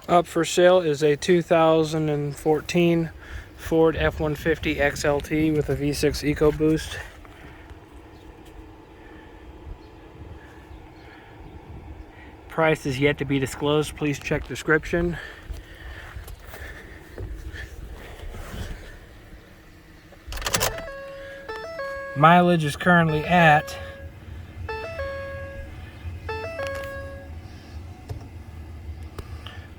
Up for sale is a 2014 Ford F-150 XLT with a V6 EcoBoost. Price is yet to be disclosed. Please check description. Mileage is currently at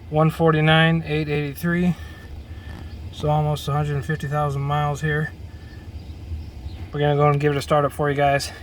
149,883, so almost 150,000 miles here. We're gonna go and give it a startup for you guys.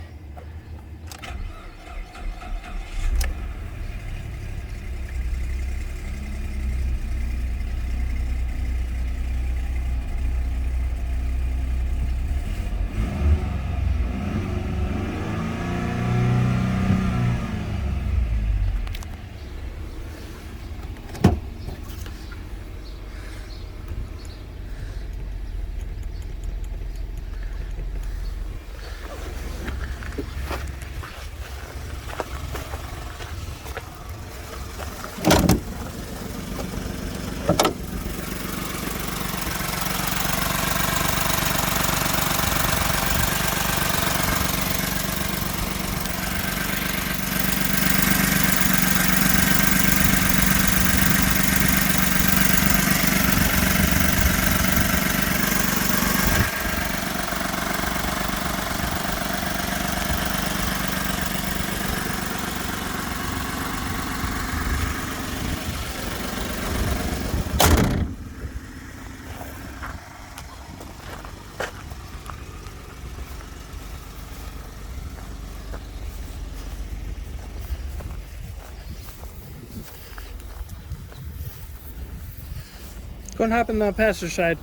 Go and hop in the passenger side.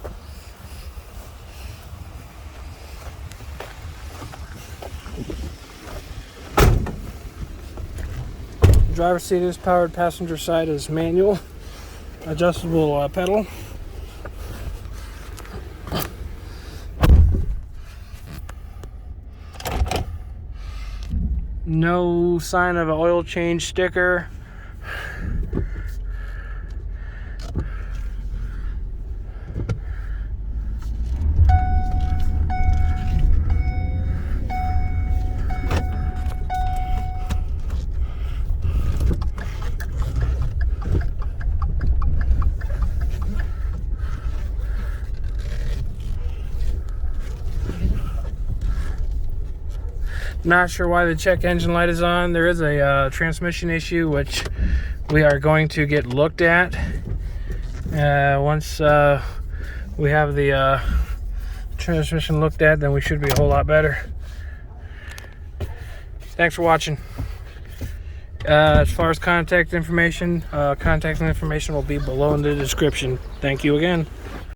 The driver's seat is powered, passenger side is manual, adjustable pedal. No sign of an oil change sticker. Not sure why the check engine light is on. There is a transmission issue which we are going to get looked at. Once we have the transmission looked at, then we should be a whole lot better. Thanks for watching. As far as contact information will be below in the description. Thank you again.